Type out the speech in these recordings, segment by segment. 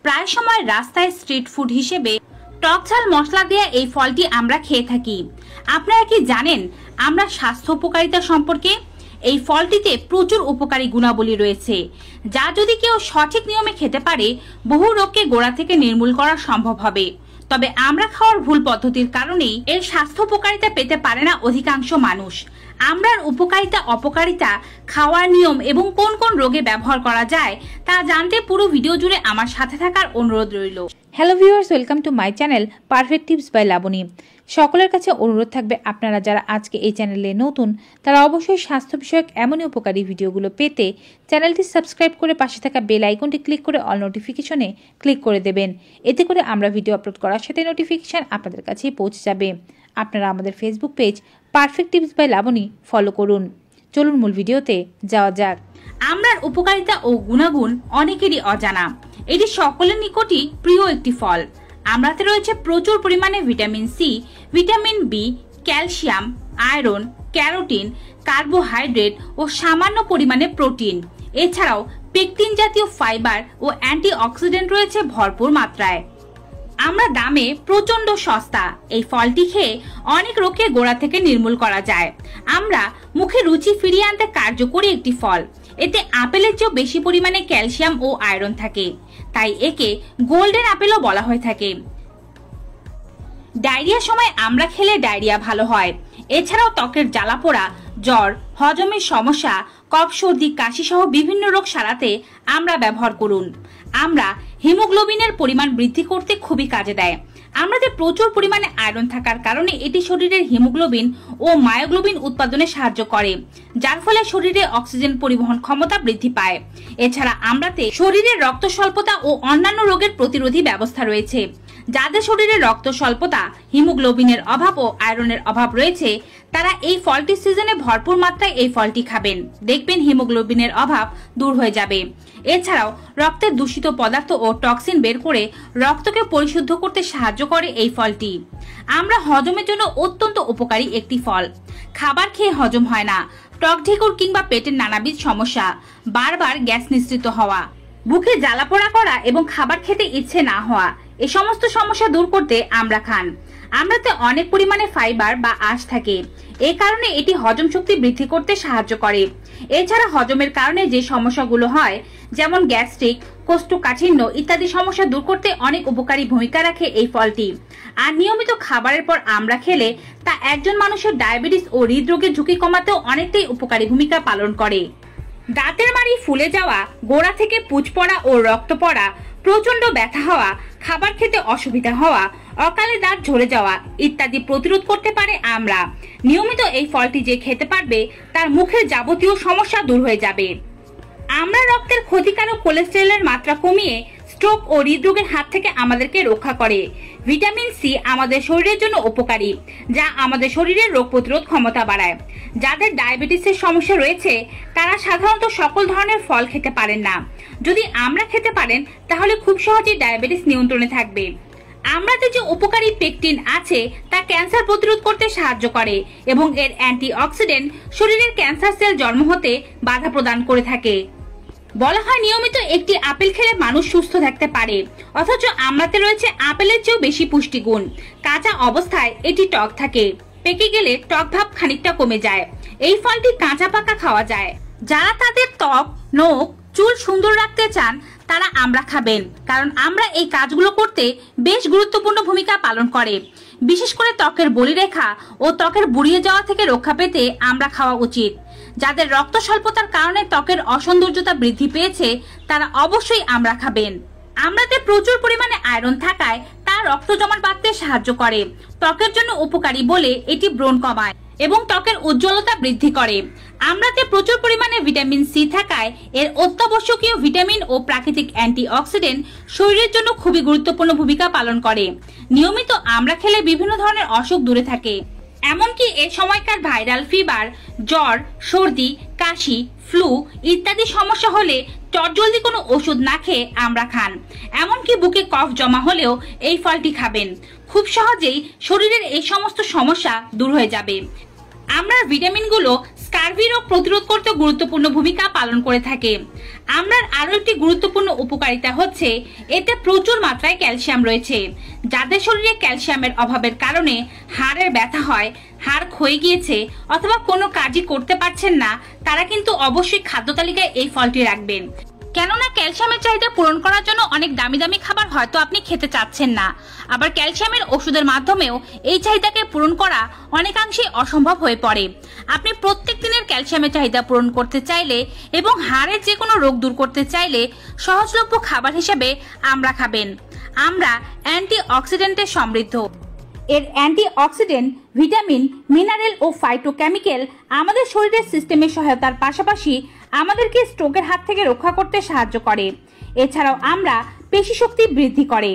প্রায় সময় রাস্তায় স্ট্রিট ফুড হিসেবে টক ঝাল মশলা দেওয়া এই ফলটি আমরা খেয়ে থাকি। আপনারা কি জানেন আমরা স্বাস্থ্য উপকারিতা সম্পর্কে? এই ফলটিতে প্রচুর উপকারী গুণাবলী রয়েছে, যা যদি কেউ সঠিক নিয়মে খেতে পারে বহু রোগকে গোড়া থেকে নির্মূল করা সম্ভব হবে। তবে আমরা খাওয়ার ভুল পদ্ধতির কারণেই এর স্বাস্থ্য উপকারিতা পেতে পারে না অধিকাংশ মানুষ। আমরার উপকারিতা অপকারিতা, খাওয়ার নিয়ম এবং কোন কোন রোগে ব্যবহার করা যায় তা জানতে পুরো ভিডিও জুড়ে আমার সাথে থাকার অনুরোধ রইল। Hello viewers, welcome to my channel perfect tips by Labani. সকলের কাছে অনুরোধ থাকবে, আপনারা যারা আজকে এই চ্যানেলে নতুন তারা অবশ্যই স্বাস্থ্য বিষয়ক এমনই উপকারী ভিডিওগুলো পেতে চ্যানেলটি সাবস্ক্রাইব করে পাশে থাকা বেল আইকনটি ক্লিক করে অল নোটিফিকেশনে ক্লিক করে দেবেন। এতে করে আমরা ভিডিও আপলোড করার সাথে নোটিফিকেশন আপনাদের কাছেই পৌঁছে যাবে। আপনারা আমাদের Facebook page perfect tips by Labani follow করুন। চলুন মূল ভিডিওতে যাওয়া যাক। আমরার উপকারিতা ও গুণাগুণ অনেকেরই অজানা। এটি সকলের নিকটই প্রিয় একটি ফল। আমড়াতে রয়েছে প্রচুর পরিমাণে vitamin C, vitamin B, calcium, iron, carotene, carbohydrate ও সামান্য পরিমাণে প্রোটিন। এছাড়াও পেকটিন জাতীয় ফাইবার ও অ্যান্টিঅক্সিডেন্ট রয়েছে ভরপুর মাত্রায়। আমরা দামে প্রচন্ড সস্তা। এই ফলটি খেয়ে অনেক রোগকে গোড়া থেকে নির্মূল করা যায়। আমরা মুখে রুচি ফিরিয়ে আনতে কার্যকরী একটি ফল। এতে আপেলের চেয়েও বেশি পরিমাণে ক্যালসিয়াম ও আয়রন থাকে, তাই একে গোল্ডেন আপেলও বলা হয়ে থাকে। ডায়রিয়ার সময় আমরা খেলে ডায়রিয়া ভালো হয়। এছাড়াও ত্বকের জ্বালাপোড়া, জ্বর, হজমের সমস্যা, কফ, সর্দি, কাশি সহ বিভিন্ন রোগ সারাতে আমরা ব্যবহার করুন। আমরা হিমোগ্লোবিনের পরিমাণ বৃদ্ধি করতে খুবই কাজে দেয়। আমরাতে প্রচুর পরিমাণে আয়রন থাকার কারণে এটি শরীরের হিমোগ্লোবিন ও মায়োগ্লোবিন উৎপাদনে সাহায্য করে, যার ফলে শরীরে অক্সিজেন পরিবহন ক্ষমতা বৃদ্ধি পায়। এছাড়া আমরাতে শরীরের রক্ত স্বল্পতা ও অন্যান্য রোগের প্রতিরোধী ব্যবস্থা রয়েছে। যাদের শরীরে রক্ত স্বল্পতা, হিমোগ্লোবিনের অভাব ও আয়রনের অভাব রয়েছে, তারা এই ফলটির সিজনে ভরপুর মাত্রায় এই ফলটি খাবেন। দেখবেন হিমোগ্লোবিনের অভাব দূর হয়ে যাবে। এছাড়াও রক্তের দূষিত পদার্থ ও টক্সিন বের করে রক্তকে পরিশুদ্ধ করতে সাহায্য করে এই ফলটি। আমরা হজমের জন্য অত্যন্ত উপকারী একটি ফল। খাবার খেয়ে হজম হয় না, টক ঢেকুর কিংবা পেটের নানাবিধ সমস্যা, বারবার গ্যাস নিঃসৃত হওয়া, বুকে জ্বালাপোড়া করা এবং খাবার খেতে ইচ্ছে না হওয়া, এই সমস্ত সমস্যা দূর করতে আমরা খান। আমরাতে অনেক পরিমাণে ফাইবার বা আঁশ থাকে। এই কারণে এটি হজম শক্তি বৃদ্ধি করতে সাহায্য করে। এছাড়া হজমের কারণে যে সমস্যাগুলো হয়, যেমন গ্যাস্ট্রিক, কোষ্ঠকাঠিন্য ইত্যাদি সমস্যা দূর করতে অনেক উপকারী ভূমিকা রাখে এই ফলটি। আর নিয়মিত খাবারের পর আমরা খেলে তা একজন মানুষের ডায়াবেটিস ও হৃদরোগের ঝুঁকি কমাতেও অনেকটাই উপকারী ভূমিকা পালন করে। দাঁতের মাড়ি ফুলে যাওয়া, গোড়া থেকে পুঁজ পড়া ও রক্ত পড়া, প্রচন্ড ব্যথা হওয়া, খাবার খেতে অসুবিধা হওয়া, অকালে দাঁত ঝরে যাওয়া ইত্যাদি প্রতিরোধ করতে পারে আমরা। নিয়মিত এই ফলটি যে খেতে পারবে তার মুখের যাবতীয় সমস্যা দূর হয়ে যাবে। আমরা রক্তের ক্ষতিকারক কোলেস্টেরলের মাত্রা কমিয়ে স্ট্রোক ও হৃদরোগের হাত থেকে আমাদেরকে রক্ষা করে। ভিটামিন সি আমাদের শরীরের জন্য উপকারী, যা আমাদের শরীরের রোগ প্রতিরোধ ক্ষমতা বাড়ায়। যাদের ডায়াবেটিসের সমস্যা রয়েছে তারা সাধারণত সকল ধরনের ফল খেতে পারেন না। যদি আমরা খেতে পারেন তাহলে খুব সহজেই ডায়াবেটিস নিয়ন্ত্রণে থাকবে। আমরাতে যে উপকারী পেকটিন আছে তা ক্যান্সার প্রতিরোধ করতে সাহায্য করে এবং এর অ্যান্টিঅক্সিডেন্ট শরীরের ক্যান্সার সেল জন্ম হতে বাধা প্রদান করে থাকে। বলা হয় নিয়মিত একটি আপেল খেলে মানুষ সুস্থ থাকতে পারে, অথচ আমরাতে রয়েছে আপেলের চেয়েও বেশি পুষ্টিগুণ। কাঁচা অবস্থায় এটি টক থাকে, পেকে গেলে টক ভাব খানিকটা কমে যায়। এই ফলটি কাঁচা পাকা খাওয়া যায়। যারা তাদের ত্বক, নখ, চুল সুন্দর রাখতে চান তারা আমরা খাবেন, কারণ আমরা এই কাজগুলো করতে বেশ গুরুত্বপূর্ণ ভূমিকা পালন করে। বিশেষ করে ত্বকের বলিরেখা ও ত্বকের বুড়িয়ে যাওয়া থেকে রক্ষা পেতে আমরা খাওয়া উচিত। যাদের রক্ত স্বল্পতার কারণে ত্বকের অসৌন্দর্যতা বৃদ্ধি পেয়েছে তারা অবশ্যই আমরা খাবেন। আমরাতে প্রচুর পরিমাণে আয়রন থাকায় তা রক্ত জমাট বাঁধতে সাহায্য করে। ত্বকের জন্য উপকারী বলে এটি ব্রণ কমায় এবং ত্বকের উজ্জ্বলতা বৃদ্ধি করে। আমরাতে প্রচুর পরিমাণে ভিটামিন সি থাকায় এর অত্যাবশ্যকীয় ভিটামিন ও প্রাকৃতিক অ্যান্টিঅক্সিডেন্ট শরীরের জন্য খুবই গুরুত্বপূর্ণ ভূমিকা পালন করে। নিয়মিত আমরা খেলে বিভিন্ন ধরনের অসুখ দূরে থাকে। এমনকি এই সময়কার ভাইরাল ফিভার, জ্বর, সর্দি, কাশি, ফ্লু ইত্যাদি সমস্যা হলে চটজলদি কোনো ওষুধ না খেয়ে আমরা খান। এমনকি বুকে কফ জমা হলেও এই ফলটি খাবেন। খুব সহজেই শরীরের এই সমস্ত সমস্যা দূর হয়ে যাবে। আমরা ভিটামিনগুলো স্কারভি রোগ প্রতিরোধ করতে গুরুত্বপূর্ণ ভূমিকা পালন করে থাকে। আমড়ার আরো একটি গুরুত্বপূর্ণ উপকারিতা হচ্ছে এতে প্রচুর মাত্রায় ক্যালসিয়াম রয়েছে। যাদের শরীরে ক্যালসিয়ামের অভাবের কারণে হাড়ের ব্যথা হয়, হাড় ক্ষয়ে গিয়েছে অথবা কোনো কাজই করতে পারছেন না, তারা কিন্তু অবশ্যই খাদ্য তালিকায় এই ফলটি রাখবেন। কেননা ক্যালসিয়ামের চাহিদা পূরণ করার জন্য অনেক দামি দামি খাবার হয়তো আপনি খেতে চাচ্ছেন না, আবার ক্যালসিয়ামের ওষুধের মাধ্যমেও এই চাহিদাকে পূরণ করা অনেকাংশে অসম্ভব হয়ে পড়ে। আপনি প্রত্যেক দিনের ক্যালসিয়ামের চাহিদা পূরণ করতে চাইলে এবং হাড়ের যে কোনো রোগ দূর করতে চাইলে সহজলভ্য খাবার হিসেবে আমড়া খাবেন। আমড়া অ্যান্টিঅক্সিডেন্টে সমৃদ্ধ। এর অ্যান্টিঅক্সিডেন্ট, ভিটামিন, মিনারেল ও ফাইটোকেমিক্যাল আমাদের শরীরের সিস্টেমের সহায়তার পাশাপাশি আমাদেরকে স্ট্রোকের হাত থেকে রক্ষা করতে সাহায্য করে। এছাড়াও আমরা পেশি শক্তি বৃদ্ধি করে।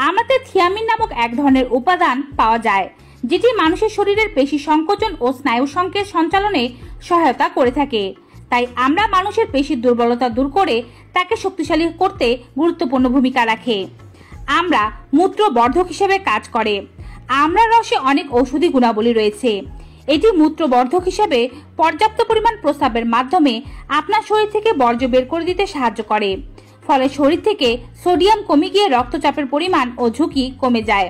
আমড়াতে থিয়ামিন নামক এক ধরনের উপাদান পাওয়া যায়, যেটি মানুষের শরীরের পেশি সংকোচন ও স্নায়ু সংকেত সঞ্চালনে সহায়তা করে থাকে। তাই আমরা মানুষের পেশির দুর্বলতা দূর করে তাকে শক্তিশালী করতে গুরুত্বপূর্ণ ভূমিকা রাখে। আমড়া মূত্রবর্ধক হিসেবে কাজ করে। আমড়ার রসে অনেক ঔষধি গুণাবলী রয়েছে। এটি মূত্রবর্ধক হিসেবে পর্যাপ্ত পরিমাণ প্রস্রাবের মাধ্যমে আপনার শরীর থেকে বর্জ্য বের করে দিতে সাহায্য করে। ফলে শরীর থেকে সোডিয়াম কমে গিয়ে রক্তচাপের পরিমাণ ও ঝুঁকি কমে যায়।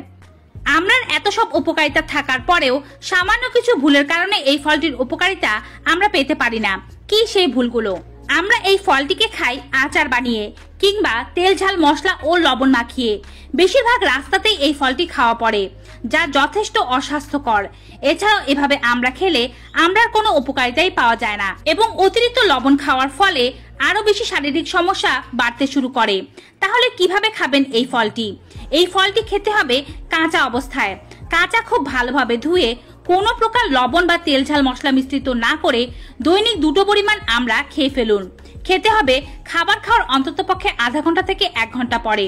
আমড়ার এত সব উপকারিতা থাকার পরেও সামান্য কিছু ভুলের কারণে এই ফলটির উপকারিতা আমরা পেতে পারি না। কি সেই ভুলগুলো? আমরা এই ফলটিকে খাই আচার বানিয়ে কিংবা তেল ঝাল মশলা ও লবণ মাখিয়ে। বেশিরভাগ রাস্তাতেই এই ফলটি খাওয়া পড়ে, যা যথেষ্ট অস্বাস্থ্যকর। এছাড়াও এভাবে আমরা খেলে আমড়ার কোনো উপকারিতাই পাওয়া যায় না এবং অতিরিক্ত লবণ খাওয়ার ফলে আরো বেশি শারীরিক সমস্যা বাড়তে শুরু করে। তাহলে কিভাবে খাবেন এই ফলটি? এই ফলটি খেতে হবে কাঁচা অবস্থায়। কাঁচা খুব ভালোভাবে ধুয়ে কোনো প্রকার লবণ বা তেল ঝাল মশলা মিশ্রিত না করে দৈনিক 2টো পরিমাণ আমড়া খেয়ে ফেলুন। খেতে হবে খাবার খাওয়ার অন্ততপক্ষে আধা ঘন্টা থেকে 1 ঘন্টা পরে।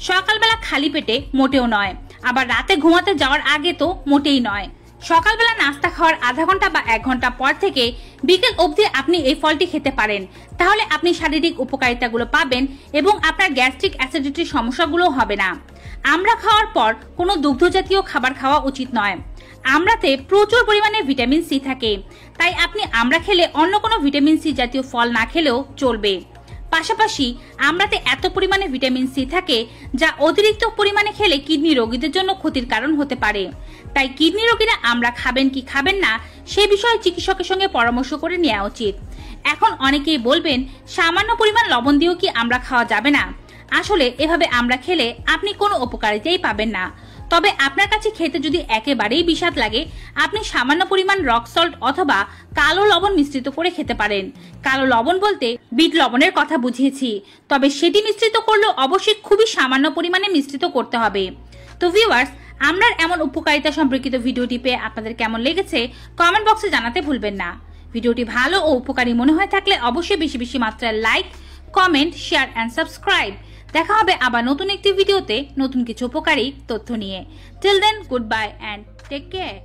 সকালবেলা খালি পেটে মোটেও নয়, আবার রাতে ঘুমাতে যাওয়ার আগে তো মোটেই নয়। সকালবেলা নাস্তা খাওয়ার আধা ঘন্টা বা 1 ঘন্টা পর থেকে বিকেল অবধি আপনি এই ফলটি খেতে পারেন। তাহলে আপনি শারীরিক উপকারিতাগুলো পাবেন এবং আপনার গ্যাস্ট্রিক অ্যাসিডিটির সমস্যাগুলো হবে না। আমড়া খাওয়ার পর কোনো দুগ্ধ জাতীয় খাবার খাওয়া উচিত নয়। আমড়াতে প্রচুর পরিমাণে ভিটামিন সি থাকে, তাই আপনি আমড়া খেলে অন্য কোনো ভিটামিন সি জাতীয় ফল না খেলেও চলবে। পাশাপাশি আমড়াতে এত পরিমাণে ভিটামিন সি থাকে যা অতিরিক্ত পরিমাণে খেলে কিডনি রোগীদের জন্য ক্ষতির কারণ হতে পারে। তাই কিডনি রোগীরা আমড়া খাবেন কি খাবেন না সে বিষয়ে চিকিৎসকের সঙ্গে পরামর্শ করে নেওয়া উচিত। এখন অনেকেই বলবেন, সামান্য পরিমাণ লবণ দিয়েও কি আমড়া খাওয়া যাবে না? আসলে এভাবে আমড়া খেলে আপনি কোনো উপকারিতাই পাবেন না। তবে আপনার কাছে খেতে যদি একেবারেই বিস্বাদ লাগে, আপনি সামান্য পরিমাণ রক সল্ট অথবা কালো লবণ মিশ্রিত করে খেতে পারেন। কালো লবণ বলতে বিট লবণের কথা বুঝিয়েছি, তবে সেটি মিশ্রিত করলেও অবশ্যই খুবই সামান্য পরিমাণে মিশ্রিত করতে হবে। তো ভিউয়ার্স, আমড়ার এমন উপকারিতা সম্পর্কিত ভিডিওটি পেয়ে আপনাদের কেমন লেগেছে কমেন্ট বক্সে জানাতে ভুলবেন না। ভিডিওটি ভালো ও উপকারী মনে হয় থাকলে অবশ্যই বেশি বেশি মাত্রায় like, comment, share and subscribe. দেখা হবে আবার নতুন একটি ভিডিওতে নতুন কিছু উপকারী তথ্য নিয়ে। Till then, goodbye and take care.